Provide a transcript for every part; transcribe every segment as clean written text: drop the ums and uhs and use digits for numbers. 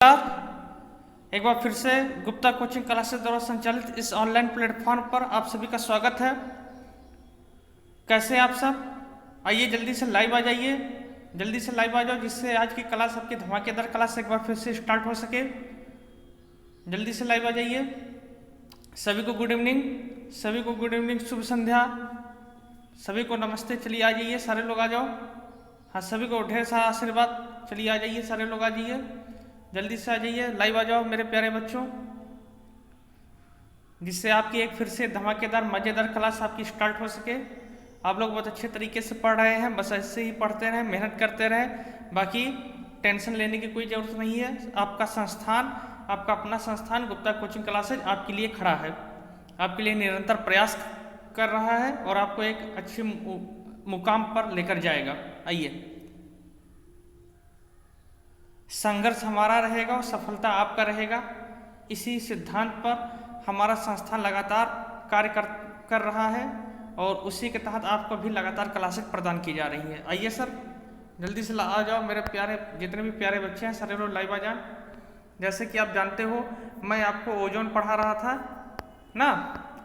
एक बार फिर से गुप्ता कोचिंग क्लासेस द्वारा संचालित इस ऑनलाइन प्लेटफॉर्म पर आप सभी का स्वागत है। कैसे आप सब? आइए जल्दी से लाइव आ जाइए, जल्दी से लाइव आ जाओ, जिससे आज की क्लास आपकी धमाकेदार क्लास एक बार फिर से स्टार्ट हो सके। जल्दी से लाइव आ जाइए। सभी को गुड इवनिंग, सभी को गुड इवनिंग, शुभ संध्या, सभी को नमस्ते। चलिए आ जाइए, सारे लोग आ जाओ। हाँ, सभी को ढेर सारा आशीर्वाद। चलिए आ जाइए, सारे लोग आ जाइए, जल्दी से आ जाइए, लाइव आ जाओ मेरे प्यारे बच्चों, जिससे आपकी एक फिर से धमाकेदार मज़ेदार क्लास आपकी स्टार्ट हो सके। आप लोग बहुत अच्छे तरीके से पढ़ रहे हैं, बस ऐसे ही पढ़ते रहें, मेहनत करते रहें, बाकी टेंशन लेने की कोई ज़रूरत नहीं है। आपका संस्थान, आपका अपना संस्थान गुप्ता कोचिंग क्लासेज आपके लिए खड़ा है, आपके लिए निरंतर प्रयास कर रहा है और आपको एक अच्छे मुकाम पर लेकर जाएगा। आइए, संघर्ष हमारा रहेगा और सफलता आपका रहेगा। इसी सिद्धांत पर हमारा संस्थान लगातार कार्य कर रहा है और उसी के तहत आपको भी लगातार क्लासेस प्रदान की जा रही है। आइए सर, जल्दी से आ जाओ मेरे प्यारे, जितने भी प्यारे बच्चे हैं सारे लोग लाइव आ जाएं। जैसे कि आप जानते हो, मैं आपको ओजोन पढ़ा रहा था ना।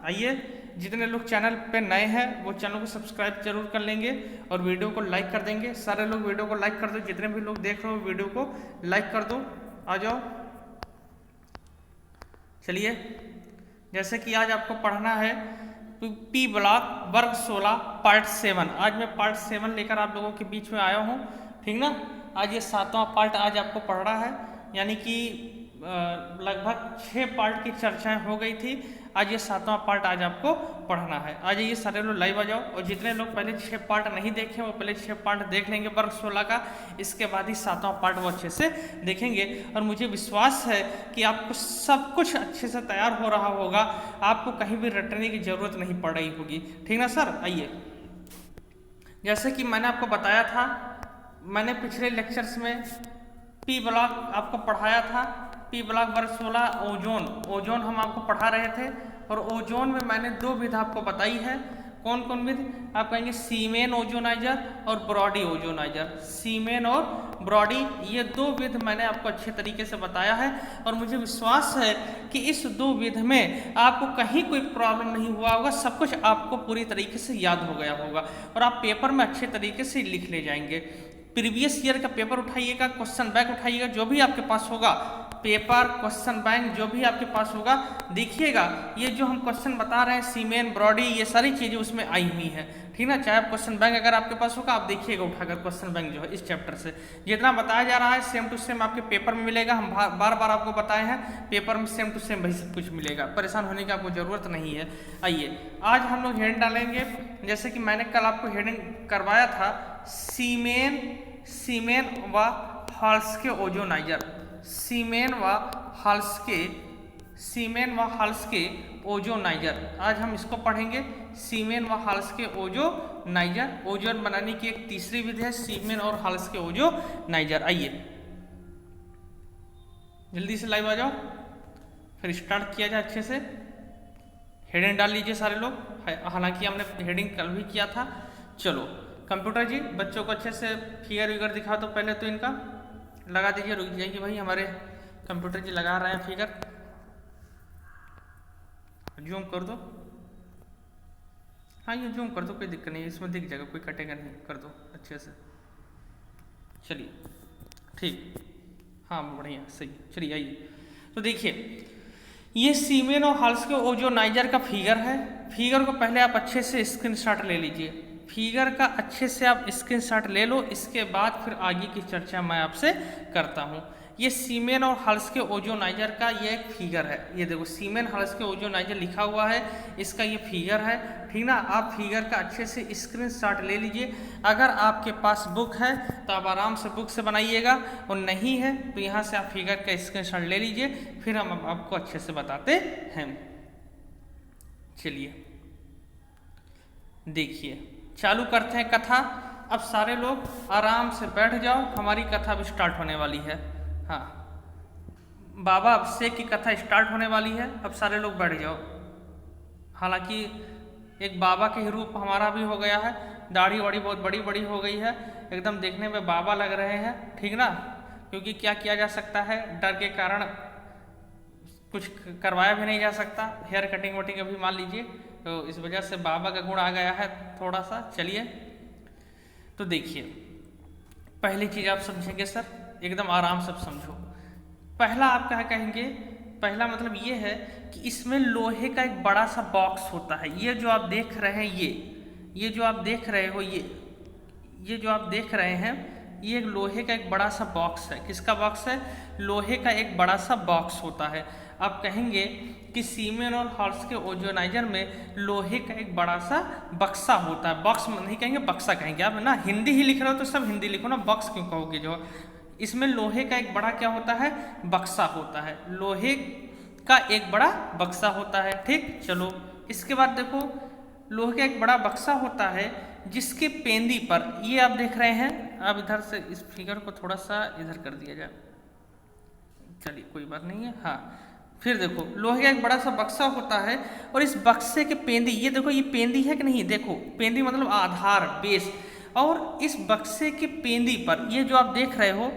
आइए, जितने लोग चैनल पे नए हैं वो चैनल को सब्सक्राइब जरूर कर लेंगे और वीडियो को लाइक कर देंगे। सारे लोग वीडियो को लाइक कर दो, जितने भी लोग देख रहे हो वीडियो को लाइक कर दो, आ जाओ। चलिए, जैसे कि आज आपको पढ़ना है पी ब्लॉक वर्ग 16 पार्ट 7। आज मैं पार्ट 7 लेकर आप लोगों के बीच में आया हूँ, ठीक ना। आज ये 7वां पार्ट आज आपको पढ़ना है, यानी कि लगभग 6 पार्ट की चर्चाएं हो गई थी। आज ये 7वां पार्ट आज आपको पढ़ना है। आज ये सारे लोग लाइव आ जाओ और जितने लोग पहले 6 पार्ट नहीं देखे वो पहले 6 पार्ट देख लेंगे वर्ग 16 का, इसके बाद ही 7वां पार्ट वो अच्छे से देखेंगे। और मुझे विश्वास है कि आपको सब कुछ अच्छे से तैयार हो रहा होगा, आपको कहीं भी रटने की जरूरत नहीं पड़ रही होगी, ठीक ना सर। आइए, जैसे कि मैंने आपको बताया था, मैंने पिछले लेक्चर्स में पी ब्लॉक आपको पढ़ाया था। पी ब्लॉक वर्ग 16 ओजोन हम आपको पढ़ा रहे थे और ओजोन में मैंने 2 विध आपको बताई है। कौन कौन विध? आप कहेंगे सीमेन ओजोनाइजर और ब्रॉडी ओजोनाइजर। सीमेन और ब्रॉडी, ये 2 विध मैंने आपको अच्छे तरीके से बताया है और मुझे विश्वास है कि इस 2 विध में आपको कहीं कोई प्रॉब्लम नहीं हुआ होगा, सब कुछ आपको पूरी तरीके से याद हो गया होगा और आप पेपर में अच्छे तरीके से लिख ले जाएंगे। प्रीवियस ईयर का पेपर उठाइएगा, क्वेश्चन बैंक उठाइएगा, जो भी आपके पास होगा, पेपर क्वेश्चन बैंक जो भी आपके पास होगा, देखिएगा ये जो हम क्वेश्चन बता रहे हैं सीमेन ब्रॉडी, ये सारी चीज़ें उसमें आई हुई हैं, ठीक ना। चाहे क्वेश्चन बैंक अगर आपके पास होगा, आप देखिएगा उठाकर क्वेश्चन बैंक जो है इस चैप्टर से जितना बताया जा रहा है सेम टू सेम आपके पेपर में मिलेगा। हम बार बार आपको बताए हैं, पेपर में सेम टू सेम वही सब कुछ मिलेगा, परेशान होने की आपको ज़रूरत नहीं है। आइए, आज हम लोग हेडिंग डालेंगे, जैसे कि मैंने कल आपको हेडिंग करवाया था, सीमेन व हाल्स्के ओजोनाइजर। सीमेन व हाल्स्के ओजोनाइजर, आज हम इसको पढ़ेंगे। सीमेन व हाल्स्के ओजोनाइजर, ओजोन बनाने की एक तीसरी विधि है सीमेन और हाल्स्के ओजोनाइजर। आइए जल्दी से लाइव आ जाओ, फिर स्टार्ट किया जाए अच्छे से। हेडिंग डाल लीजिए सारे लोग, हालांकि हमने हेडिंग कल भी किया था। चलो कंप्यूटर जी, बच्चों को अच्छे से फिगर विगर दिखा दो। पहले तो इनका लगा दीजिए, रुक जाइए भाई, हमारे कंप्यूटर जी लगा रहे हैं फिगर। जूम कर दो, हाँ ये जूम कर दो, कोई दिक्कत नहीं, इसमें दिख जाएगा, कोई कटेगा नहीं, कर दो अच्छे से। चलिए ठीक, हाँ बढ़िया सही। चलिए आइए, तो देखिए ये सीमेन और हाल्स्के ओजोनाइजर का फिगर है। फिगर को पहले आप अच्छे से स्क्रीनशॉट ले लीजिए, फिगर का अच्छे से आप स्क्रीनशॉट ले लो, इसके बाद फिर आगे की चर्चा मैं आपसे करता हूँ। ये सीमेन और हाल्स्के ओजोनाइजर का ये एक फिगर है, ये देखो सीमेन हाल्स्के ओजोनाइजर लिखा हुआ है, इसका ये फिगर है, ठीक ना। आप फिगर का अच्छे से स्क्रीनशॉट ले लीजिए। अगर आपके पास बुक है तो आप आराम से बुक से बनाइएगा, और नहीं है तो यहाँ से आप फिगर का स्क्रीनशॉट ले लीजिए, फिर हम आपको अच्छे से बताते हैं। चलिए देखिए, चालू करते हैं कथा। अब सारे लोग आराम से बैठ जाओ, हमारी कथा भी स्टार्ट होने वाली है। हाँ, बाबा अभिषेक की कथा स्टार्ट होने वाली है, अब सारे लोग बैठ जाओ। हालांकि एक बाबा के रूप हमारा भी हो गया है, दाढ़ी वाड़ी बहुत बड़ी बड़ी हो गई है, एकदम देखने में बाबा लग रहे हैं, ठीक ना। क्योंकि क्या किया जा सकता है, डर के कारण कुछ करवाया भी नहीं जा सकता, हेयर कटिंग वटिंग अभी मान लीजिए, तो इस वजह से बाबा का गुण आ गया है थोड़ा सा। चलिए तो देखिए, पहली चीज़ आप समझेंगे सर, एकदम आराम से समझो। पहला आप क्या कहेंगे, पहला मतलब ये है कि इसमें लोहे का एक बड़ा सा बॉक्स होता है। ये जो आप देख रहे हैं, ये जो आप देख रहे हो, ये जो आप देख रहे हैं, ये एक लोहे का एक बड़ा सा बॉक्स है। किसका बॉक्स है? लोहे का एक बड़ा सा बॉक्स होता है। आप कहेंगे कि सीमेन और हॉर्स के ओजोनाइजर में लोहे का एक बड़ा सा बक्सा होता है। बॉक्स नहीं कहेंगे, बक्सा कहेंगे। आप ना हिंदी ही लिख रहे हो तो सब हिंदी लिखो ना, बॉक्स क्यों कहोगे? जो इसमें लोहे का एक बड़ा क्या होता है? बक्सा होता है। लोहे का एक बड़ा बक्सा होता है। ठीक, चलो इसके बाद देखो, लोहे का एक बड़ा बक्सा होता है जिसके पेंदी पर, ये आप देख रहे हैं, अब इधर से इस फिगर को थोड़ा सा इधर कर दिया जाए, चलिए कोई बात नहीं है। हाँ, फिर देखो, लोहे का एक बड़ा सा बक्सा होता है और इस बक्से के पेंदी, ये देखो, ये पेंदी है कि नहीं? देखो, पेंदी मतलब आधार, बेस। और इस बक्से के पेंदी पर, ये जो आप देख रहे हो,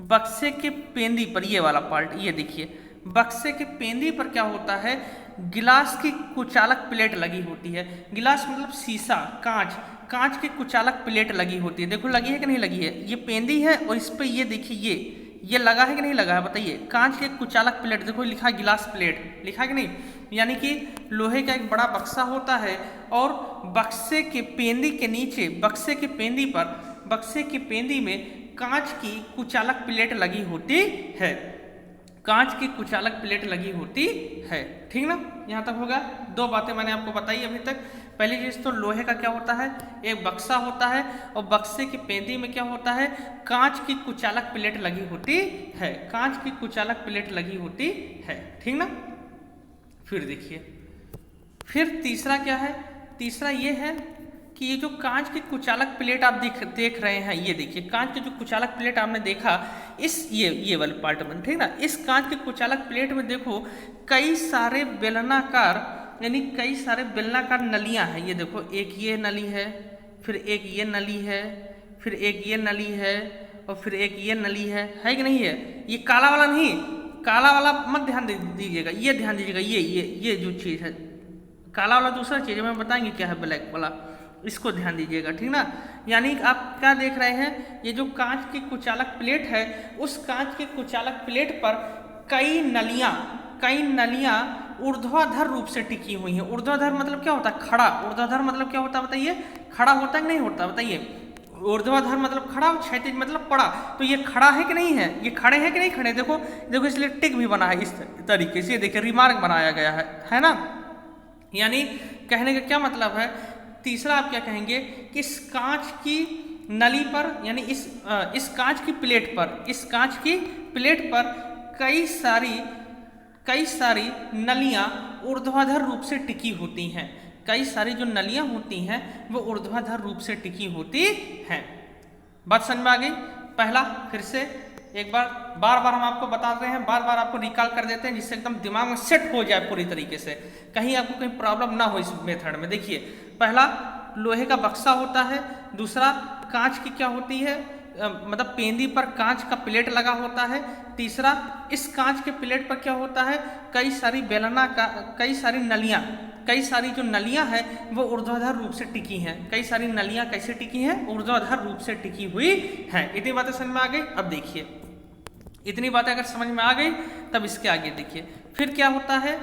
बक्से के पेंदी पर ये वाला पार्ट, ये देखिए, बक्से के पेंदी पर क्या होता है? गिलास की कुचालक प्लेट लगी होती है। गिलास मतलब शीशा, कांच की कुचालक प्लेट लगी होती है। देखो लगी है कि नहीं लगी है? ये पेंदी है और इस पे ये देखिए, ये लगा है कि नहीं लगा है? बताइए। कांच के कुचालक प्लेट, देखो लिखा गिलास प्लेट, लिखा है कि नहीं? यानी कि लोहे का एक बड़ा बक्सा होता है और बक्से के पेंदी के नीचे, बक्से के पेंदी पर, बक्से की पेंदी में कांच की कुचालक प्लेट लगी होती है। कांच की कुचालक प्लेट लगी होती है। ठीक ना, यहाँ तक होगा। दो बातें मैंने आपको बताई अभी तक। पहली चीज तो लोहे का क्या होता है? एक बक्सा होता है और बक्से की पेंदी में क्या होता है? कांच की कुचालक प्लेट लगी होती है। कांच की कुचालक प्लेट लगी होती है। ठीक ना। फिर देखिए, फिर तीसरा क्या है? तीसरा ये है कि ये जो कांच की कुचालक प्लेट आप देख रहे हैं, ये देखिए, कांच की जो कुचालक प्लेट आपने देखा, इस ये वाले पार्ट में, ठीक ना, इस कांच की कुचालक प्लेट में देखो कई सारे बेलनाकार, यानी कई सारे बेलनाकार नलियां हैं। ये देखो, एक ये नली है, फिर एक ये नली है, फिर एक ये नली है, और फिर एक ये नली है कि नहीं है? ये काला वाला नहीं, काला वाला मत ध्यान दीजिएगा, ये ध्यान दीजिएगा, ये जो चीज़ है, काला वाला दूसरा चीज़ है, मैं बताएंगे क्या है ब्लैक वाला, इसको ध्यान दीजिएगा। ठीक ना। यानी आप क्या देख रहे हैं? ये जो कांच की कुचालक प्लेट है, उस कांच के कुचालक प्लेट पर कई नलियां ऊर्ध्वाधर रूप से टिकी हुई हैं। ऊर्ध्वाधर मतलब क्या होता है? खड़ा। ऊर्ध्वाधर मतलब क्या होता है बताइए? खड़ा होता है कि नहीं होता? बताइए। ऊर्ध्वाधर मतलब खड़ा, क्षैतिज मतलब पड़ा। तो ये खड़ा है कि नहीं है? ये खड़े हैं कि नहीं खड़े? देखो देखो, इसलिए टिक भी बना है इस तरीके से, देखिए रिमार्क बनाया गया है ना। यानी कहने का क्या मतलब है? तीसरा आप क्या कहेंगे कि इस कांच की नली पर, यानी इस कांच की प्लेट पर, इस कांच की प्लेट पर कई सारी नलियां ऊर्ध्वाधर रूप से टिकी होती हैं। कई सारी जो नलियां होती हैं वो ऊर्ध्वाधर रूप से टिकी होती हैं। बात समझ में आ गई? पहला फिर से एक बार हम आपको बताते हैं, बार आपको रिकॉल कर देते हैं, जिससे एकदम दिमाग में सेट हो जाए पूरी तरीके से, कहीं आपको कहीं प्रॉब्लम ना हो इस मेथड में। देखिए, पहला लोहे का बक्सा होता है, दूसरा कांच की क्या होती है, मतलब पेंदी पर कांच का प्लेट लगा होता है, तीसरा इस कांच के प्लेट पर क्या होता है? कई सारी नलियां, कई सारी जो नलियां हैं वो ऊर्ध्वाधर रूप से टिकी हैं। कई सारी नलियां कैसे टिकी हैं? ऊर्ध्वाधर रूप से टिकी हुई हैं। इतनी बातें समझ में आ गई? अब देखिए, इतनी बातें अगर समझ में आ गई तब इसके आगे देखिए, फिर क्या होता है?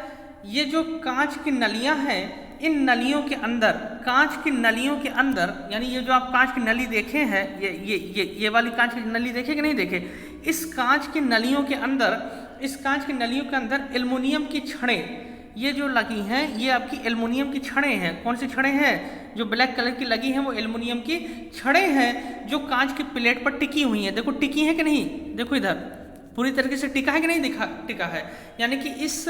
ये जो कांच की नलियां हैं, इन नलियों के अंदर, कांच की नलियों के अंदर, यानी ये जो आप कांच की नली देखे हैं, ये वाली कांच की नली देखे कि नहीं देखे? इस कांच की नलियों के अंदर, इस कांच की नलियों के अंदर एल्युमिनियम की छड़ें, ये जो लगी हैं, ये आपकी एल्युमिनियम की छड़ें हैं। कौन सी छड़ें हैं? जो ब्लैक कलर की लगी हैं वो एल्युमिनियम की छड़ें हैं, जो कांच की प्लेट पर टिकी हुई हैं। देखो टिकी है कि नहीं? देखो इधर पूरी तरीके से टिका है कि नहीं? टिका है। यानी कि इस,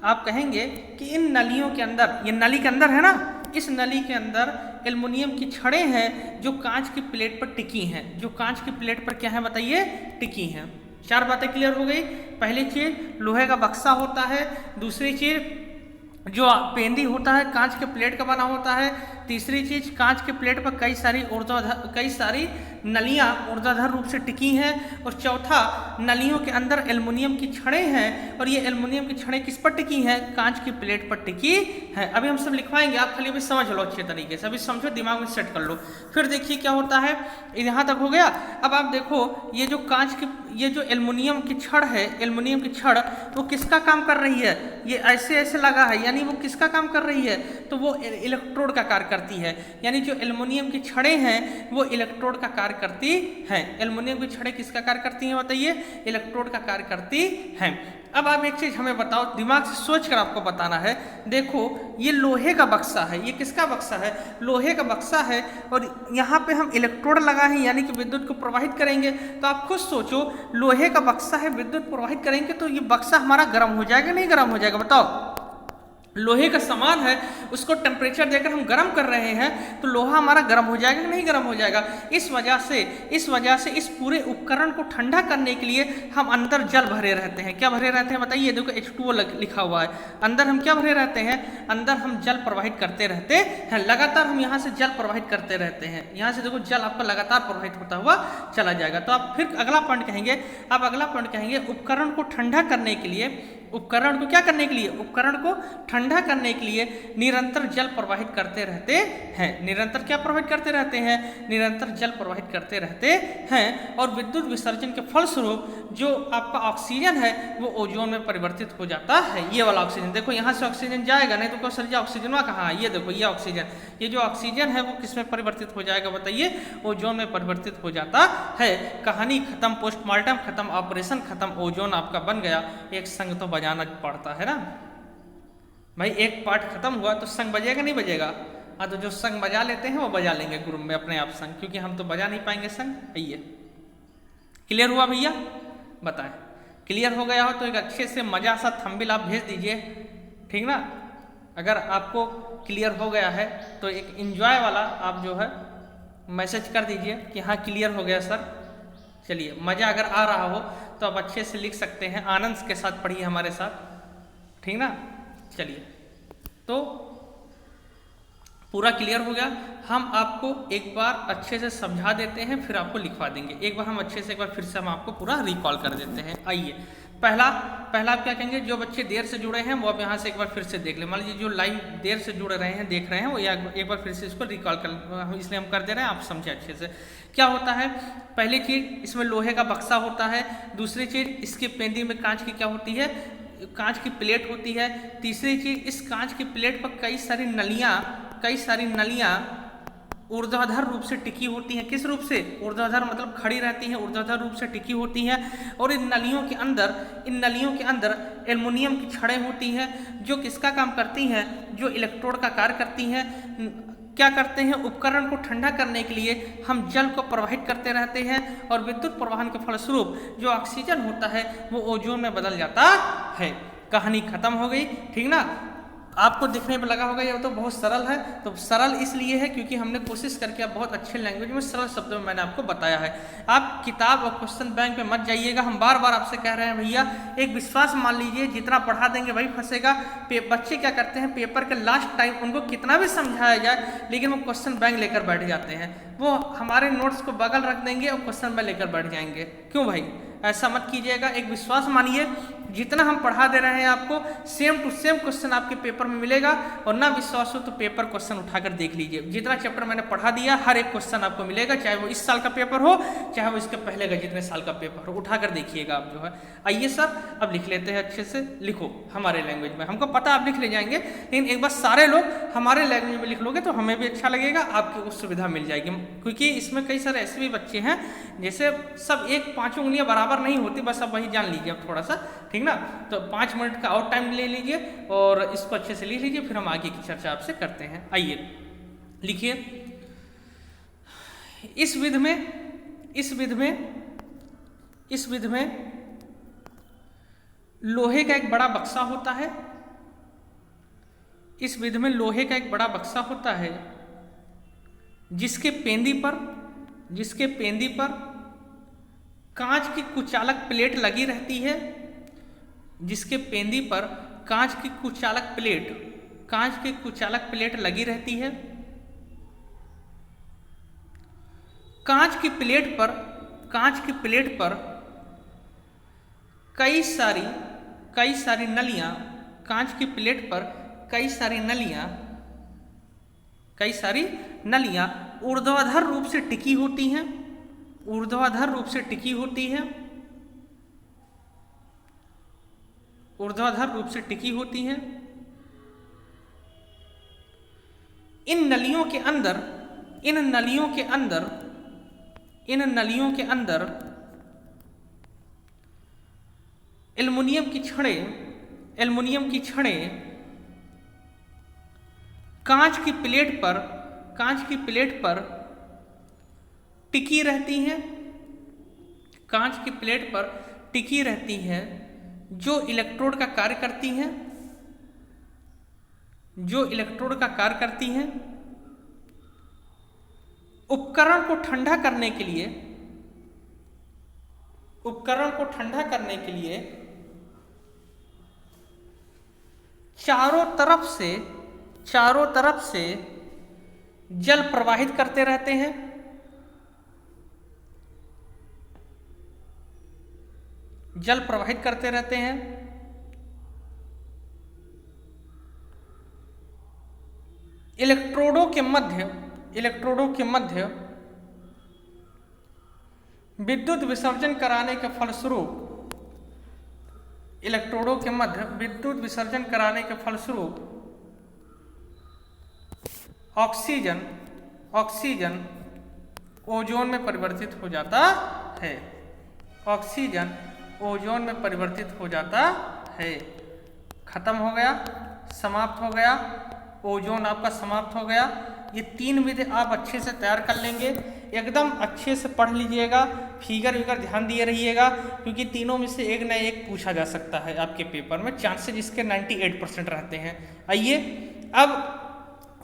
आप कहेंगे कि इन नलियों के अंदर, ये नली के अंदर है ना, इस नली के अंदर एल्युमिनियम की छड़ें हैं जो कांच की प्लेट पर टिकी हैं। जो कांच की प्लेट पर क्या है बताइए? टिकी हैं। 4 बातें क्लियर हो गई। पहली चीज लोहे का बक्सा होता है, दूसरी चीज जो पेंदी होता है कांच के प्लेट का बना होता है। तीसरी चीज, कांच के प्लेट पर कई सारी नलियां ऊर्ध्वाधर रूप से टिकी हैं। और चौथा, नलियों के अंदर एल्युमिनियम की छड़ें हैं और ये एल्युमिनियम की छड़ें किस पर टिकी हैं? कांच की प्लेट पर टिकी है। अभी हम सब लिखवाएंगे, आप खाली अभी समझ लो अच्छे तरीके से, अभी समझो, दिमाग में सेट कर लो। फिर देखिए क्या होता है, यहाँ तक हो गया। अब आप देखो, ये जो ये जो एल्युमिनियम की छड़ है, एल्युमिनियम की छड़ वो किसका काम कर रही है? ये ऐसे ऐसे लगा है, यानी वो किसका काम कर रही है? तो वो इलेक्ट्रोड का कार्य करती है। यानी जो एल्युमिनियम की छड़ें हैं वो इलेक्ट्रोड का कार्य करती हैं। एल्युमिनियम की छड़ें किसका कार्य करती हैं बताइए? इलेक्ट्रोड का कार्य करती हैं। अब आप एक चीज हमें बताओ, दिमाग से सोच कर आपको बताना है। देखो, ये लोहे का बक्सा है, ये किसका बक्सा है? लोहे का बक्सा है। और यहाँ पे हम इलेक्ट्रोड लगा है, यानी कि विद्युत को प्रवाहित करेंगे। तो आप खुद सोचो, लोहे का बक्सा है, विद्युत प्रवाहित करेंगे तो ये बक्सा हमारा गर्म हो जाएगा नहीं गर्म हो जाएगा? बताओ। लोहे का सामान है, उसको टेम्परेचर देकर हम गर्म कर रहे हैं तो लोहा हमारा गर्म हो जाएगा कि नहीं गर्म हो जाएगा? इस वजह से इस पूरे उपकरण को ठंडा करने के लिए हम अंदर जल भरे रहते हैं। क्या भरे रहते हैं बताइए? देखो H2O लिखा हुआ है। अंदर हम क्या भरे रहते हैं? अंदर हम जल प्रवाहित करते रहते हैं। लगातार हम यहाँ से जल प्रवाहित करते रहते हैं। यहाँ से देखो जल आपका लगातार प्रवाहित होता हुआ चला जाएगा। तो आप फिर अगला पॉइंट कहेंगे, उपकरण को ठंडा करने के लिए, उपकरण को क्या करने के लिए? उपकरण को ठंडा करने के लिए निरंतर जल प्रवाहित करते रहते हैं। निरंतर क्या प्रवाहित करते रहते हैं? निरंतर जल प्रवाहित करते रहते हैं। और विद्युत विसर्जन के फलस्वरूप जो आपका ऑक्सीजन है वो ओजोन में परिवर्तित हो जाता है। ये वाला ऑक्सीजन देखो, यहाँ से ऑक्सीजन जाएगा, नहीं तो क्या सर जी ऑक्सीजन कहाँ है? ये देखो, ये ऑक्सीजन, ये जो ऑक्सीजन है वो किस में परिवर्तित हो जाएगा बताइए? ओजोन में परिवर्तित हो जाता है। कहानी खत्म, पोस्टमार्टम खत्म, ऑपरेशन खत्म, ओजोन आपका बन गया। एक संग तो बजाना पड़ता है ना भाई, एक पार्ट खत्म हुआ तो संग बजेगा नहीं बजेगा? हाँ, तो जो संग बजा लेते हैं वो बजा लेंगे ग्रुप में अपने आप संग, क्योंकि हम तो बजा नहीं पाएंगे संग। आइए, क्लियर हुआ भैया? बताएं, क्लियर हो गया हो तो एक अच्छे से मजा सा थंबनेल आप भेज दीजिए, ठीक ना? अगर आपको क्लियर हो गया है तो एक एंजॉय वाला आप जो है मैसेज कर दीजिए कि हाँ क्लियर हो गया सर। चलिए, मजा अगर आ रहा हो तो आप अच्छे से लिख सकते हैं, आनंद के साथ पढ़िए हमारे साथ, ठीक ना? चलिए, तो पूरा क्लियर हो गया। हम आपको एक बार अच्छे से समझा देते हैं, फिर आपको लिखवा देंगे। एक बार हम अच्छे से, एक बार फिर से हम आपको पूरा रिकॉल कर देते हैं। आइए, पहला आप क्या कहेंगे? जो बच्चे देर से जुड़े हैं वो आप यहाँ से एक बार फिर से देख लें। मान लीजिए जो लाइव देर से जुड़ रहे हैं, देख रहे हैं, वो एक बार फिर से इसको रिकॉल कर, इसलिए हम कर दे रहे हैं, आप समझे अच्छे से। क्या होता है? पहली चीज, इसमें लोहे का बक्सा होता है। दूसरी चीज, इसकी पेंदी में कांच की क्या होती है? कांच की प्लेट होती है। तीसरी चीज, इस कांच की प्लेट पर कई सारी नलियां ऊर्ध्वाधर रूप से टिकी होती हैं। किस रूप से? ऊर्ध्वाधर मतलब खड़ी रहती हैं, ऊर्ध्वाधर रूप से टिकी होती हैं। और इन नलियों के अंदर एल्युमिनियम की छड़ें होती हैं, जो किसका काम करती हैं? जो इलेक्ट्रोड का कार्य करती हैं। क्या करते हैं? उपकरण को ठंडा करने के लिए हम जल को प्रवाहित करते रहते हैं और विद्युत प्रवाहन के फलस्वरूप जो ऑक्सीजन होता है वो ओजोन में बदल जाता है। कहानी खत्म हो गई, ठीक ना? आपको दिखने में लगा होगा ये तो बहुत सरल है, तो सरल इसलिए है क्योंकि हमने कोशिश करके आप बहुत अच्छे लैंग्वेज में सरल शब्दों में मैंने आपको बताया है। आप किताब और क्वेश्चन बैंक पे मत जाइएगा, हम बार बार आपसे कह रहे हैं भैया, एक विश्वास मान लीजिए, जितना पढ़ा देंगे वही फंसेगा। बच्चे क्या करते हैं, पेपर के लास्ट टाइम उनको कितना भी समझाया जाए लेकिन वो क्वेश्चन बैंक लेकर बैठ जाते हैं। वो हमारे नोट्स को बगल रख देंगे और क्वेश्चन बैंक लेकर बैठ जाएंगे। क्यों भाई? ऐसा मत कीजिएगा, एक विश्वास मानिए, जितना हम पढ़ा दे रहे हैं आपको सेम टू सेम क्वेश्चन आपके पेपर में मिलेगा। और ना विश्वास हो तो पेपर क्वेश्चन उठाकर देख लीजिए, जितना चैप्टर मैंने पढ़ा दिया हर एक क्वेश्चन आपको मिलेगा, चाहे वो इस साल का पेपर हो चाहे वो इसके पहले का जितने साल का पेपर हो, उठाकर देखिएगा आप जो है। आइए सर, अब लिख लेते हैं, अच्छे से लिखो हमारे लैंग्वेज में। हमको पता आप लिख ले जाएंगे, लेकिन एक बार सारे लोग हमारे लैंग्वेज में लिख लोगे तो हमें भी अच्छा लगेगा, आपको सुविधा मिल जाएगी। क्योंकि इसमें कई सारे ऐसे भी बच्चे हैं जैसे सब एक 5 उंगलियां बराबर नहीं होती, बस अब वही जान लीजिए अब थोड़ा सा, ठीक ना? तो 5 मिनट का और टाइम ले लीजिए और इसको अच्छे से लिख लीजिए, फिर हम आगे की चर्चा आपसे करते हैं। आइए लिखिए, इस विध में लोहे का एक बड़ा बक्सा होता है। इस विध में लोहे का एक बड़ा बक्सा होता है जिसके पेंदी पर कांच की कुचालक प्लेट लगी रहती है। जिसके पेंदी पर कांच की कुचालक प्लेट कांच की कुचालक प्लेट लगी रहती है। कांच की प्लेट पर कई सारी नलियां, कांच की प्लेट पर कई सारी नलियां ऊर्ध्वाधर रूप से टिकी होती हैं, ऊर्ध्वाधर रूप से टिकी होती हैं, ऊर्ध्वाधर रूप से टिकी होती हैं। इन नलियों के अंदर एल्युमिनियम की छड़ें कांच की प्लेट पर टिकी रहती हैं, कांच की प्लेट पर टिकी रहती हैं, जो इलेक्ट्रोड का कार्य करती हैं, उपकरण को ठंडा करने के लिए चारों तरफ से जल प्रवाहित करते रहते हैं। इलेक्ट्रोडों के मध्य विद्युत विसर्जन कराने के फलस्वरूप ऑक्सीजन ओजोन में परिवर्तित हो जाता है। खत्म हो गया, समाप्त हो गया, ओजोन आपका समाप्त हो गया। ये 3 विधि आप अच्छे से तैयार कर लेंगे, एकदम अच्छे से पढ़ लीजिएगा, फिगर ध्यान दिए रहिएगा, क्योंकि तीनों में से एक न एक पूछा जा सकता है आपके पेपर में, चांसेस इसके 98% रहते हैं। आइए अब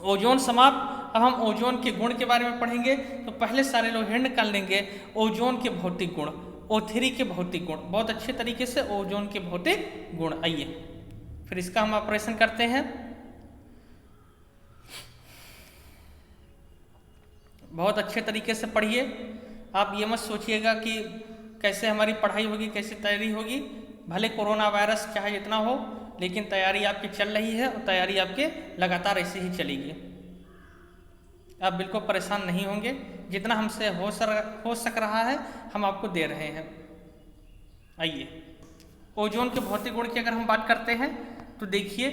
ओजोन समाप्त। अब हम ओजोन के गुण के बारे में पढ़ेंगे। तो पहले सारे लोग हैंड निकाल लेंगे। ओजोन के भौतिक गुण, O3 के भौतिक गुण, बहुत अच्छे तरीके से ओजोन के भौतिक गुण। आइए फिर इसका हम ऑपरेशन करते हैं। बहुत अच्छे तरीके से पढ़िए। आप ये मत सोचिएगा कि कैसे हमारी पढ़ाई होगी, कैसे तैयारी होगी। भले कोरोना वायरस चाहे जितना हो, लेकिन तैयारी आपकी चल रही है और तैयारी आपके लगातार ऐसे ही चलेगी। आप बिल्कुल परेशान नहीं होंगे, जितना हमसे हो सक रहा है हम आपको दे रहे हैं। आइए ओजोन के भौतिक गुण की अगर हम बात करते हैं तो देखिए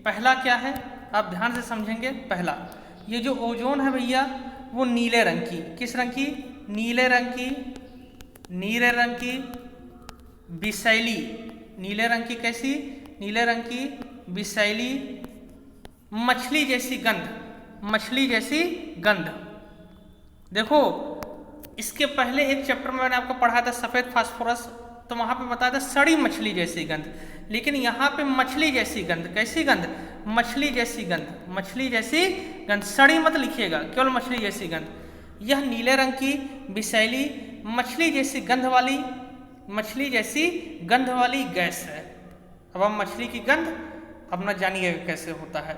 पहला क्या है, आप ध्यान से समझेंगे। पहला, ये जो ओजोन है भैया वो नीले रंग की, किस रंग की? नीले रंग की विषैली, नीले रंग की कैसी? नीले रंग की विषैली मछली जैसी गंध। देखो इसके पहले एक चैप्टर में मैंने आपको पढ़ाया था सफेद फास्फोरस, तो वहां पे बताया था सड़ी मछली जैसी गंध, लेकिन यहाँ पे मछली जैसी गंध। कैसी गंध? मछली जैसी गंध। सड़ी मत लिखिएगा, केवल मछली जैसी गंध। यह नीले रंग की विषैली मछली जैसी गंध वाली गैस है। अब हम मछली की गंध अपना जानिएगा कैसे होता है।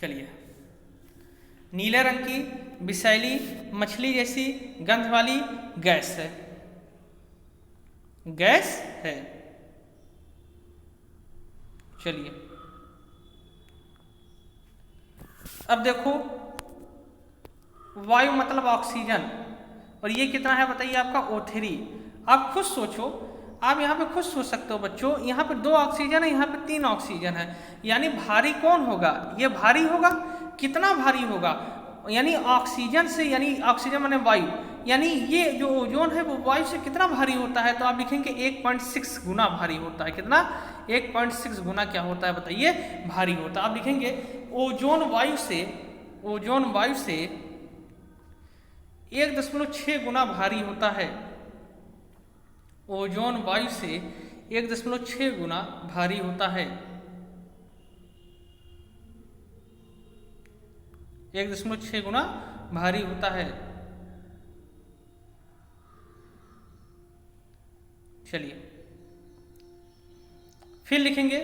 चलिए, नीले रंग की विषैली मछली जैसी गंध वाली गैस है। चलिए अब देखो, वायु मतलब ऑक्सीजन, और ये कितना है बताइए आपका O3। आप खुद सोचो, आप यहाँ पे खुद सोच सकते हो बच्चों, यहाँ पे 2 ऑक्सीजन है, यहाँ पे 3 ऑक्सीजन है, यानी भारी कौन होगा? ये भारी होगा। कितना भारी होगा? यानी ऑक्सीजन से, यानी ऑक्सीजन माने वायु, यानी ये जो ओजोन है वो वायु से कितना भारी होता है? तो आप लिखेंगे 1.6 गुना भारी होता है। कितना? 1.6 गुना क्या होता है बताइए? भारी होता है। आप लिखेंगे ओजोन वायु से 1.6 गुना भारी होता है। ओजोन वायु से 1.6 गुना भारी होता है। 1.6 गुना भारी होता है। चलिए फिर लिखेंगे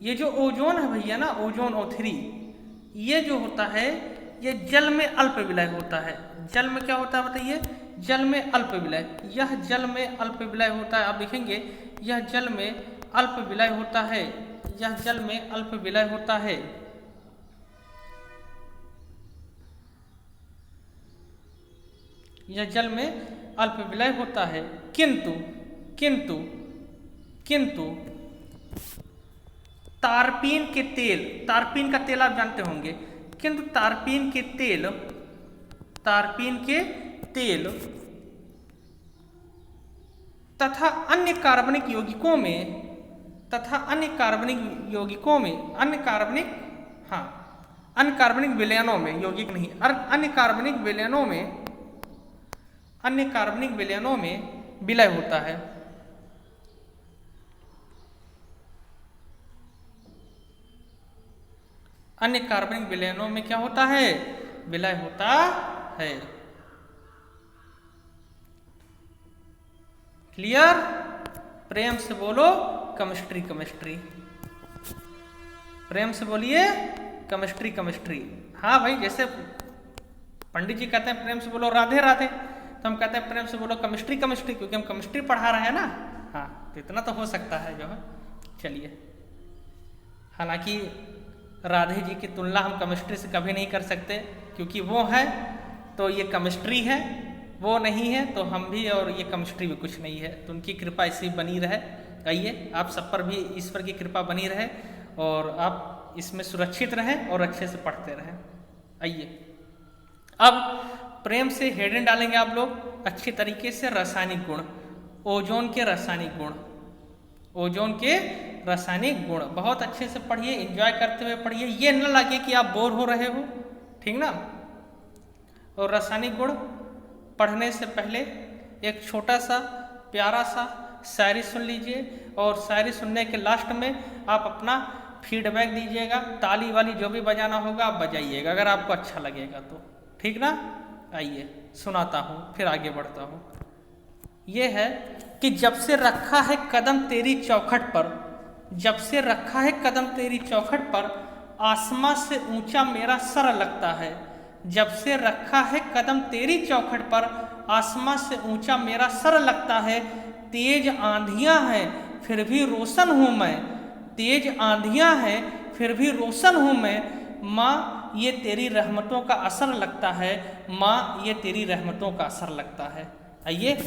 ये जो ओजोन है भैया ना, ओजोन O3, ये जो होता है ये जल में अल्प विलय होता है। जल में क्या होता है बताइए? जल में अल्प विलय। यह जल में अल्प विलय होता है। आप देखेंगे यह जल में अल्प विलय होता है, यह जल में अल्प विलय होता है। यह जल में अल्प विलय होता है, किंतु किंतु किंतु तारपीन के तेल, तारपीन का तेल आप जानते होंगे, किंतु तारपीन के तेल तथा अन्य कार्बनिक यौगिकों में, अन्य कार्बनिक विलयनों में, यौगिक नहीं, अन्य कार्बनिक विलयनों में विलय होता है। अन्य कार्बनिक विलयनों में क्या होता है? विलय होता है। क्लियर? प्रेम से बोलो केमिस्ट्री केमिस्ट्री, प्रेम से बोलिए केमिस्ट्री केमिस्ट्री। हाँ भाई, जैसे पंडित जी कहते हैं प्रेम से बोलो राधे राधे, तो हम कहते हैं प्रेम से बोलो केमिस्ट्री केमिस्ट्री, क्योंकि हम केमिस्ट्री पढ़ा रहे हैं ना। हाँ, तो इतना तो हो सकता है जो है। चलिए, हालांकि राधे जी की तुलना हम केमिस्ट्री से कभी नहीं कर सकते, क्योंकि वो है तो ये केमिस्ट्री है, वो नहीं है तो हम भी, और ये केमिस्ट्री भी कुछ नहीं है। तो उनकी कृपा ऐसी बनी रहे। आइए, आप सब पर भी ईश्वर की कृपा बनी रहे और आप इसमें सुरक्षित रहें और अच्छे से पढ़ते रहें। आइए, अब प्रेम से हेडिंग डालेंगे आप लोग अच्छी तरीके से। रासायनिक गुण, ओजोन के रासायनिक गुण, ओजोन के रासायनिक गुण बहुत अच्छे से पढ़िए, एंजॉय करते हुए पढ़िए। ये न लगे कि आप बोर हो रहे हो, ठीक ना। और रासायनिक गुण पढ़ने से पहले एक छोटा सा प्यारा सा शायरी सुन लीजिए, और शायरी सुनने के लास्ट में आप अपना फीडबैक दीजिएगा। ताली वाली जो भी बजाना होगा आप बजाइएगा, अगर आपको अच्छा लगेगा तो, ठीक ना। आइए सुनाता हूँ, फिर आगे बढ़ता हूँ। ये है कि जब से रखा है कदम तेरी चौखट पर, जब से रखा है कदम तेरी चौखट पर, आसमां से ऊंचा मेरा सर लगता है। जब से रखा है कदम तेरी चौखट पर, आसमां से ऊंचा मेरा सर लगता है। तेज आंधियां हैं फिर भी रोशन हूँ मैं, तेज आंधियां हैं फिर भी रोशन हूँ मैं। माँ ये तेरी रहमतों का असर लगता है, माँ ये तेरी रहमतों का असर लगता है। आइए,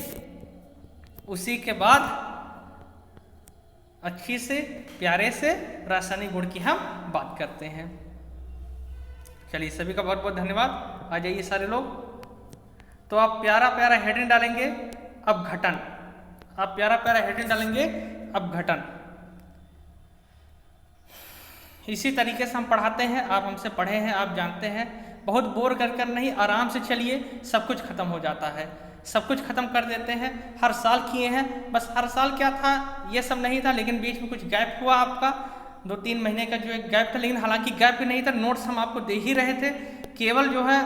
उसी के बाद अच्छी से प्यारे से रासायनिक गुण की हम बात करते हैं। चलिए, सभी का बहुत बहुत धन्यवाद। आ जाइए सारे लोग। तो आप प्यारा प्यारा हेडिंग डालेंगे अब घटन, आप प्यारा प्यारा हेडिंग डालेंगे अब घटन। इसी तरीके से हम पढ़ाते हैं, आप हमसे पढ़े हैं, आप जानते हैं। बहुत बोर कर नहीं, आराम से चलिए, सब कुछ खत्म हो जाता है, सब कुछ खत्म कर देते हैं। हर साल किए हैं, बस हर साल क्या था ये सब नहीं था, लेकिन बीच में कुछ गैप हुआ आपका, 2-3 महीने का जो एक गैप था। लेकिन हालांकि गैप भी नहीं था, नोट्स हम आपको दे ही रहे थे, केवल जो है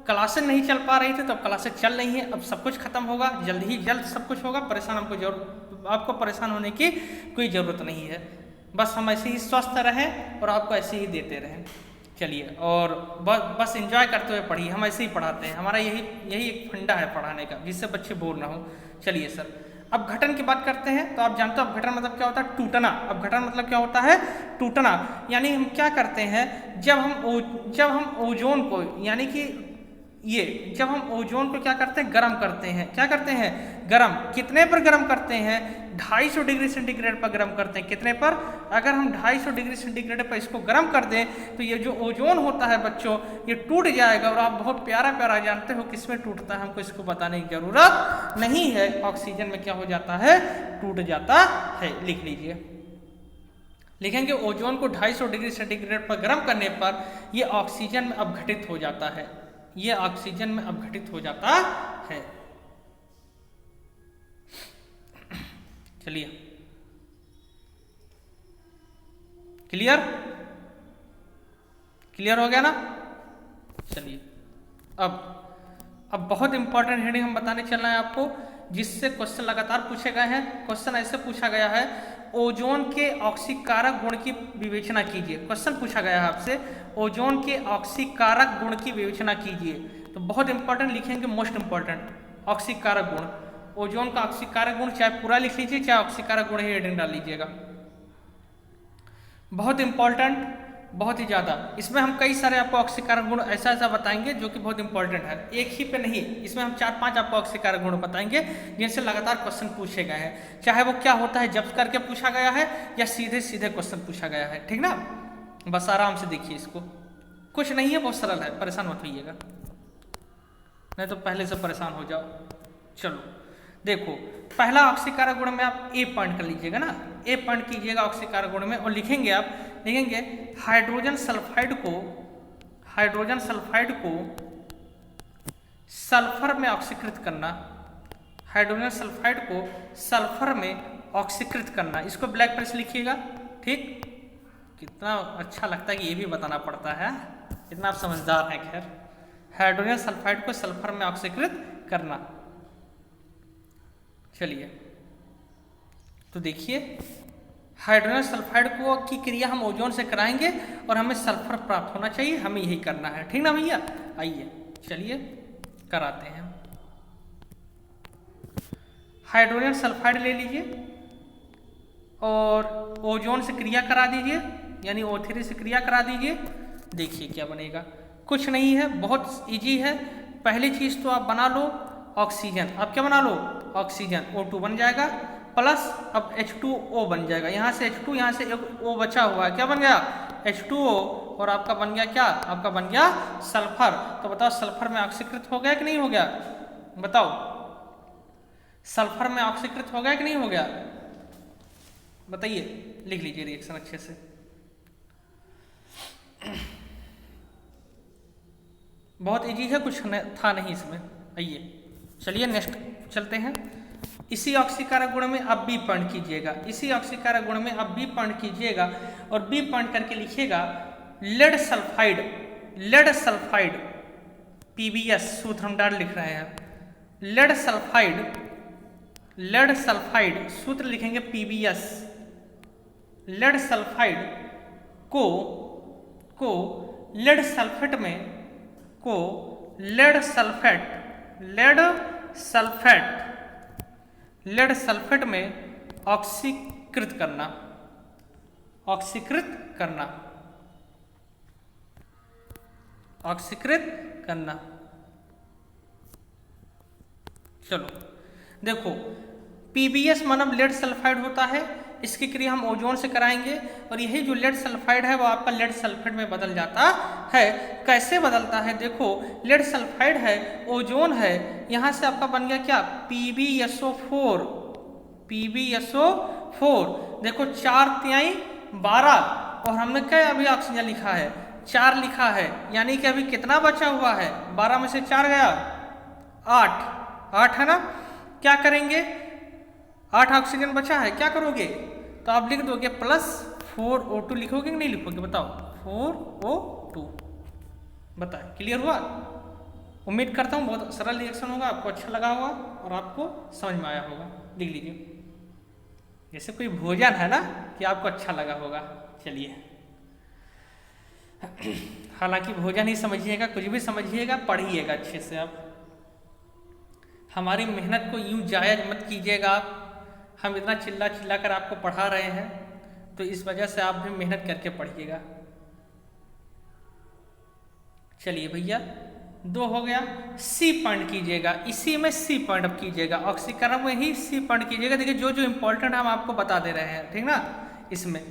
क्लासें नहीं चल पा रही थी, तो अब क्लासें चल रही हैं। अब सब कुछ खत्म होगा, जल्द ही जल्द सब कुछ होगा। आपको परेशान होने की कोई ज़रूरत नहीं है। बस हम ऐसे ही स्वस्थ रहें और आपको ऐसे ही देते रहें। चलिए, और बस एंजॉय करते हुए पढ़िए, हम ऐसे ही पढ़ाते हैं, हमारा यही एक फंडा है पढ़ाने का, जिससे बच्चे बोर ना हो। चलिए सर, अब घटन की बात करते हैं। तो आप जानते हो अब घटन मतलब क्या होता है? टूटना। अब घटन मतलब क्या होता है? टूटना। यानी हम क्या करते हैं, जब हम ओजोन को, यानी कि जब हम ओजोन को क्या करते हैं, गर्म करते हैं। क्या करते हैं? गर्म। कितने पर गर्म करते हैं? 250 डिग्री सेंटीग्रेड पर गर्म करते हैं। कितने पर? अगर हम 250 डिग्री सेंटीग्रेड पर इसको गर्म कर दें तो ये जो ओजोन होता है बच्चों, ये टूट जाएगा। और आप बहुत प्यारा प्यारा जानते हो किसमें टूटता है, हमको इसको बताने की जरूरत नहीं है। ऑक्सीजन में क्या हो जाता है? टूट जाता है। लिख लीजिए, लिखेंगे ओजोन को 250 डिग्री सेंटीग्रेड पर गर्म करने पर यह ऑक्सीजन में अपघटित हो जाता है, ये ऑक्सीजन में अपघटित हो जाता है। चलिए, क्लियर हो गया ना। चलिए, अब बहुत इंपॉर्टेंट हेडिंग हम बताने चल रहे हैं आपको जिससे क्वेश्चन लगातार पूछे गए हैं। क्वेश्चन ऐसे पूछा गया है, ओजोन के ऑक्सीकारक गुण की विवेचना कीजिए। क्वेश्चन पूछा गया है आपसे, ओजोन के ऑक्सीकारक गुण की विवेचना कीजिए। तो बहुत इंपॉर्टेंट लिखेंगे, मोस्ट इंपॉर्टेंट, ऑक्सीकारक गुण। ओजोन का ऑक्सीकारक गुण चाहे पूरा लिख लीजिए, चाहे ऑक्सीकारक गुण ही हेडिंग डाल लीजिएगा। बहुत इंपॉर्टेंट, बहुत ही ज़्यादा। इसमें हम कई सारे आपको ऑक्सीकारक गुण ऐसा ऐसा बताएंगे जो कि बहुत इंपॉर्टेंट है, एक ही पे नहीं, इसमें हम 4-5 आपको ऑक्सीकारक गुण बताएंगे जिनसे लगातार क्वेश्चन पूछे गए हैं, चाहे वो क्या होता है जब करके पूछा गया है या सीधे सीधे क्वेश्चन पूछा गया है। ठीक ना, बस आराम से देखिए इसको, कुछ नहीं है, बहुत सरल है, परेशान मत होइएगा, नहीं तो पहले से परेशान हो जाओ। चलो देखो, पहला ऑक्सीकारक गुण में आप ए पॉइंट कर लीजिएगा ना, ए पॉइंट कीजिएगा ऑक्सीकारक गुण में, और लिखेंगे आप, लिखेंगे हाइड्रोजन सल्फाइड को सल्फर में ऑक्सीकृत करना, हाइड्रोजन सल्फाइड को सल्फर में ऑक्सीकृत करना। इसको ब्लैक पेन से लिखिएगा। ठीक, कितना अच्छा लगता है कि ये भी बताना पड़ता है, इतना आप समझदार हैं। खैर, हाइड्रोजन सल्फाइड को सल्फर में ऑक्सीकृत करना। चलिए तो देखिए, हाइड्रोजन सल्फाइड को की क्रिया हम ओजोन से कराएंगे और हमें सल्फर प्राप्त होना चाहिए, हमें यही करना है। ठीक ना भैया, आइए चलिए कराते हैं। हाइड्रोजन सल्फाइड ले लीजिए और ओजोन से क्रिया करा दीजिए, यानी O3 से क्रिया करा दीजिए। देखिए क्या बनेगा, कुछ नहीं है, बहुत इजी है। पहली चीज तो आप बना लो ऑक्सीजन, आप क्या बना लो, ऑक्सीजन, O2 बन जाएगा, प्लस अब H2O बन जाएगा, यहाँ से H2, यहाँ से एक O बचा हुआ है, क्या बन गया, H2O, और आपका बन गया क्या, आपका बन गया सल्फर। तो बताओ सल्फर में ऑक्सीकृत हो गया कि नहीं हो गया, बताओ सल्फर में ऑक्सीकृत हो गया कि नहीं हो गया, बताइए, लिख लीजिए रिएक्शन अच्छे से। बहुत इजी है, कुछ था नहीं इसमें। आइए चलिए नेक्स्ट चलते हैं। इसी ऑक्सीकारक गुण में अब बी पॉइंट कीजिएगा, इसी ऑक्सीकारक गुण में अब बी पॉइंट कीजिएगा और बी पॉइंट करके लिखिएगा lead sulphide, lead sulphide PbS, सूत्र हम डाल लिख रहे हैं, लेड सल्फाइड, लेड सल्फाइड सूत्र लिखेंगे PbS, लेड सल्फाइड को लेड सल्फेट में, को lead sulphate, lead sulphate, lead sulphate में ऑक्सीकृत करना, ऑक्सीकृत करना, ऑक्सीकृत करना। चलो देखो, PbS मानव लेड सल्फाइड होता है, इसकी क्रिया हम ओजोन से कराएंगे और यही जो लेड सल्फाइड है वो आपका लेड सल्फेट में बदल जाता है। कैसे बदलता है, देखो लेड सल्फाइड है, ओजोन है, यहाँ से आपका बन गया क्या, PbSO4, PbSO4। देखो 4×3=12 और हमने क्या अभी ऑक्सीजन लिखा है, 4 लिखा है, यानी कि अभी कितना बचा हुआ है, 12 में से 4 गया 8 है ना। क्या करेंगे, 8 ऑक्सीजन बचा है, क्या करोगे, तो आप लिख दोगे +4O2 लिखोगे कि नहीं लिखोगे, बताओ 4O2। बताए, क्लियर हुआ। उम्मीद करता हूँ बहुत सरल रिएक्शन होगा, आपको अच्छा लगा होगा और आपको समझ में आया होगा। लिख लीजिए, जैसे कोई भोजन है ना कि आपको अच्छा लगा होगा। चलिए, हालांकि भोजन ही समझिएगा, कुछ भी समझिएगा, पढ़िएगा अच्छे से। आप हमारी मेहनत को यूं जायज मत कीजिएगा। आप, हम इतना चिल्ला चिल्ला कर आपको पढ़ा रहे हैं, तो इस वजह से आप भी मेहनत करके पढ़िएगा। चलिए भैया, 2 हो गया। सी पॉइंट कीजिएगा, इसी में सी पॉइंट अब कीजिएगा, ऑक्सीकरण में ही सी पॉइंट कीजिएगा। देखिए जो जो इंपॉर्टेंट है हम आपको बता दे रहे हैं, ठीक ना। इसमें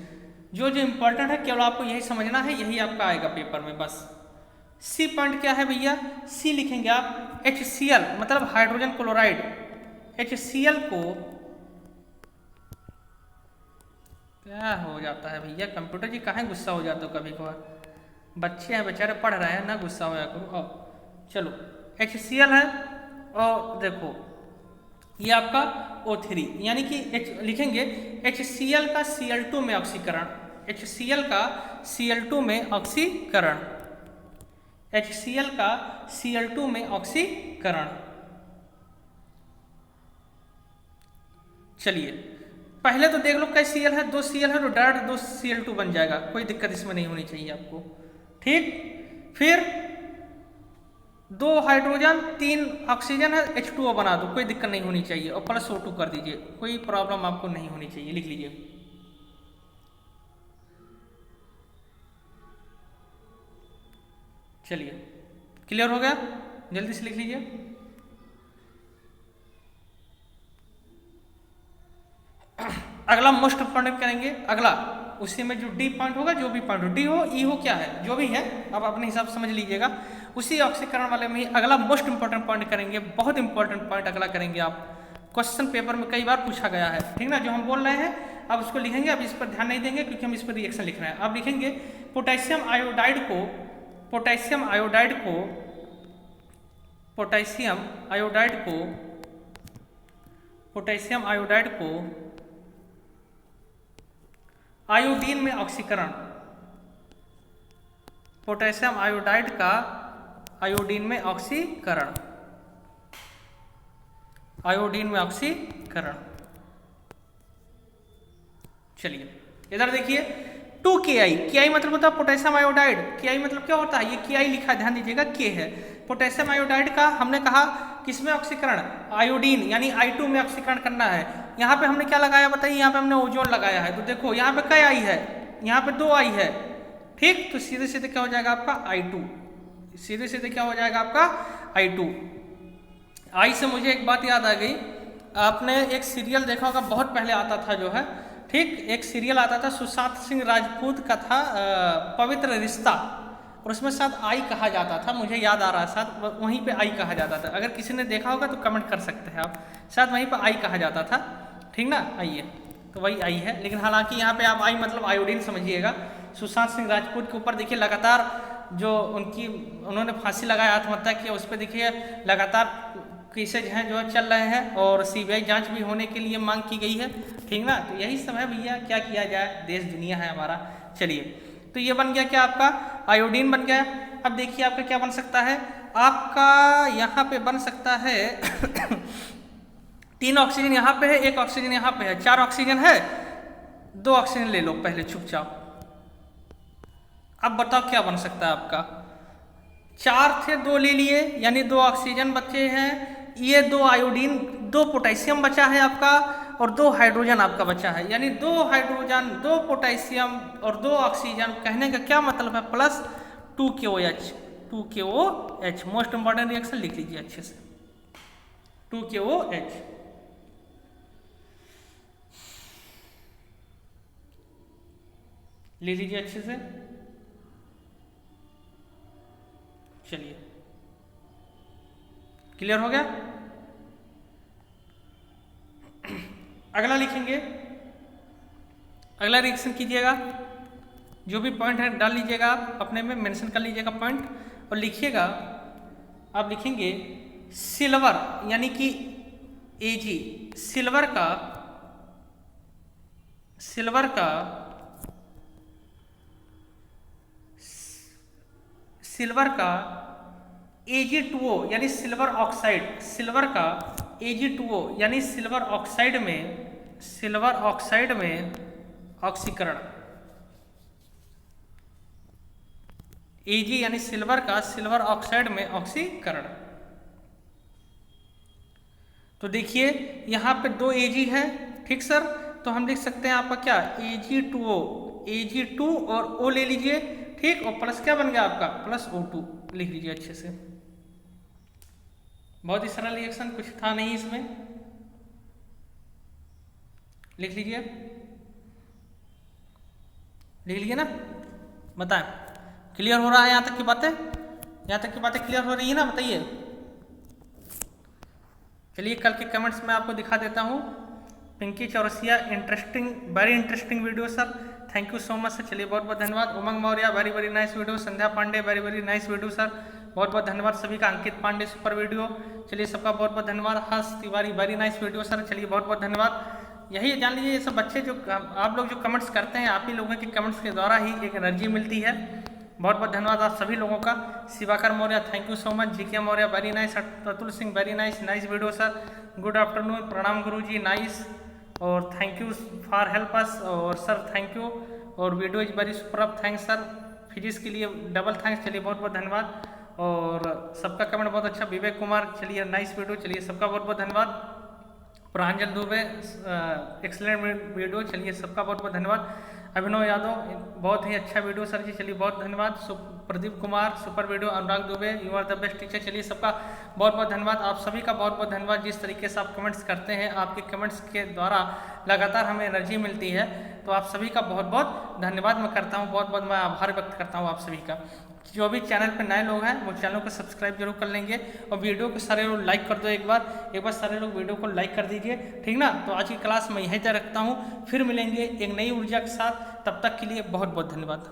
जो जो इंपॉर्टेंट है केवल आपको यही समझना है, यही आपका आएगा पेपर में बस। सी पॉइंट क्या है भैया, सी लिखेंगे आप HCl मतलब हाइड्रोजन क्लोराइड। HCl को क्या हो जाता है भैया, कंप्यूटर जी कहाँ गुस्सा हो जाते हो कभी कभार, बच्चे हैं बेचारे पढ़ रहे हैं, ना गुस्सा होया करो। चलो HCl है और देखो ये आपका O3, यानी कि लिखेंगे HCl का Cl2 में ऑक्सीकरण, HCl का Cl2 में ऑक्सीकरण, HCl का Cl2 में ऑक्सीकरण। चलिए पहले तो देख लो कई Cl है, 2 Cl है तो डायरेक्ट 2 Cl2 बन जाएगा, कोई दिक्कत इसमें नहीं होनी चाहिए आपको। ठीक, फिर 2 हाइड्रोजन 3 ऑक्सीजन है, H2O बना दो, कोई दिक्कत नहीं होनी चाहिए, और प्लस O2 कर दीजिए, कोई प्रॉब्लम आपको नहीं होनी चाहिए, लिख लीजिए। चलिए क्लियर हो गया, जल्दी से लिख लीजिए। अगला मोस्ट इंपॉर्टेंट करेंगे, अगला उसी में जो डी पॉइंट होगा, जो भी पॉइंट हो, डी हो ई हो क्या है जो भी है, अब अपने हिसाब से समझ लीजिएगा। उसी ऑक्सीकरण वाले में ही अगला मोस्ट इंपॉर्टेंट पॉइंट करेंगे, बहुत इंपॉर्टेंट पॉइंट अगला करेंगे आप, क्वेश्चन पेपर में कई बार पूछा गया है, ठीक ना। जो हम बोल रहे हैं अब उसको लिखेंगे, अब इस पर ध्यान नहीं देंगे क्योंकि हम इस पर रिएक्शन लिख रहे हैं। अब लिखेंगे पोटेशियम आयोडाइड को, पोटेशियम आयोडाइड को, पोटेशियम आयोडाइड को, पोटेशियम आयोडाइड को आयोडीन में ऑक्सीकरण, पोटेशियम आयोडाइड का आयोडीन में ऑक्सीकरण, आयोडीन में ऑक्सीकरण। चलिए इधर देखिए 2Ki, Ki मतलब होता है पोटेशियम आयोडाइड, Ki मतलब क्या होता है, ये Ki लिखा है, ध्यान दीजिएगा K है। पोटेशियम आयोडाइड का हमने कहा किसमें ऑक्सीकरण, आयोडीन यानी I2 में ऑक्सीकरण करना है। यहाँ पे हमने क्या लगाया बताइए, यहाँ पे हमने ओजोन लगाया है, तो देखो यहाँ पे क्या आई है, यहाँ पे 2 आई है, ठीक, तो सीधे सीधे क्या हो जाएगा आपका I2, सीधे सीधे क्या हो जाएगा आपका I2। आई से मुझे एक बात याद आ गई, आपने एक सीरियल देखा होगा, बहुत पहले आता था जो है, ठीक, एक सीरियल आता था सुशांत सिंह राजपूत का था पवित्र रिश्ता, और उसमें शायद आई कहा जाता था, मुझे याद आ रहा है शायद वहीं पे आई कहा जाता था। अगर किसी ने देखा होगा तो कमेंट कर सकते हैं आप, शायद वहीं पे आई कहा जाता था, ठीक ना। आइए तो वही आई है, लेकिन हालांकि यहाँ पे आप आई मतलब आयोडीन समझिएगा। सुशांत सिंह राजपूत के ऊपर देखिए लगातार जो उन्होंने फांसी लगाया, आत्महत्या किया, उस पर देखिए लगातार केसेज हैं जो चल रहे हैं, और CBI जांच भी होने के लिए मांग की गई है, ठीक ना। तो यही सब है भैया, क्या किया जाए, देश दुनिया है हमारा। चलिए तो ये बन गया क्या आपका आयोडीन बन गया। अब देखिए आपका क्या बन सकता है, आपका यहाँ पे बन सकता है 3 ऑक्सीजन यहाँ पे है, 1 ऑक्सीजन यहाँ पे है, 4 ऑक्सीजन है, 2 ऑक्सीजन ले लो पहले चुपचाप। अब बताओ क्या बन सकता है आपका, 4 थे 2 ले लिए यानी 2 ऑक्सीजन बचे हैं, ये 2 आयोडीन, 2 पोटेशियम बचा है आपका, और 2 हाइड्रोजन आपका बचा है, यानी 2 हाइड्रोजन 2 पोटेशियम और 2 ऑक्सीजन। कहने का क्या मतलब है, plus 2KOH, 2KOH most important reaction लिख लीजिए अच्छे से, 2KOH। ले लीजिए अच्छे से। चलिए क्लियर हो गया। अगला लिखेंगे, अगला रिएक्शन कीजिएगा, जो भी पॉइंट है डाल लीजिएगा, आप अपने में मेंशन कर लीजिएगा पॉइंट, और लिखिएगा, आप लिखेंगे सिल्वर यानी कि Ag, सिल्वर का Ag2O यानी सिल्वर ऑक्साइड, सिल्वर का Ag2O यानी सिल्वर ऑक्साइड में ऑक्सीकरण, Ag यानी सिल्वर का सिल्वर ऑक्साइड में ऑक्सीकरण। तो देखिए यहाँ पे 2 Ag है, ठीक सर, तो हम लिख सकते हैं आपका क्या Ag2O, Ag2 और O ले लीजिए, ठीक, और प्लस क्या बन गया आपका प्लस O2, लिख लीजिए अच्छे से। बहुत ही सरल रिएक्शन, कुछ था नहीं इसमें, लिख लीजिए, लिख लीजिए ना, बताएं क्लियर हो रहा है यहाँ तक की बातें, यहाँ तक की बातें क्लियर हो रही है ना, बताइए। चलिए कल के कमेंट्स में आपको दिखा देता हूँ। Pinki Chaurasia, interesting, very interesting video sir, thank you so much sir. चलिए बहुत बहुत धन्यवाद। Umang Maurya, very very nice video. Sandhya Pandey, very very nice video sir, बहुत बहुत धन्यवाद सभी का। अंकित पांडे, सुपर वीडियो, चलिए सबका बहुत बहुत धन्यवाद। Harsh Tiwari, very nice video sir, चलिए बहुत बहुत धन्यवाद। यही जान लीजिए, ये सब बच्चे जो आप लोग जो कमेंट्स करते हैं, आप ही लोगों के कमेंट्स के द्वारा ही एक एनर्जी मिलती है। बहुत बहुत धन्यवाद आप सभी लोगों का। Shivakar Maurya, thank you so much. GK Maurya, very nice. Atul Singh, very nice, nice video sir, good afternoon, प्रणाम गुरुजी, नाइस। और thank you for help us. और सर थैंक यू, और video is very super, thanks sir. Physics के लिए डबल थैंक्स, चलिए बहुत बहुत धन्यवाद। और सबका कमेंट बहुत अच्छा। विवेक कुमार, चलिए नाइस वीडियो, चलिए सबका बहुत बहुत धन्यवाद। प्रांजल दुबे, एक्सलेंट वीडियो, चलिए सबका बहुत बहुत धन्यवाद। अभिनव यादव, बहुत ही अच्छा वीडियो सर जी, चलिए बहुत धन्यवाद। Pradeep Kumar, super video. Anurag Dubey, you are the best teacher, चलिए सबका बहुत बहुत धन्यवाद। आप सभी का बहुत बहुत धन्यवाद। जिस तरीके से आप कमेंट्स करते हैं, आपके कमेंट्स के द्वारा लगातार हमें एनर्जी मिलती है, तो आप सभी का बहुत बहुत धन्यवाद मैं करता हूँ। बहुत बहुत मैं आभार व्यक्त करता हूँ आप सभी का। जो भी चैनल पर नए लोग हैं वो चैनल को सब्सक्राइब जरूर कर लेंगे, और वीडियो को सारे लोग लाइक कर दो। एक बार सारे लोग वीडियो को लाइक कर दीजिए, ठीक ना। तो आज की क्लास मैं यहीं तक रखता हूँ, फिर मिलेंगे एक नई ऊर्जा के साथ। तब तक के लिए बहुत बहुत धन्यवाद।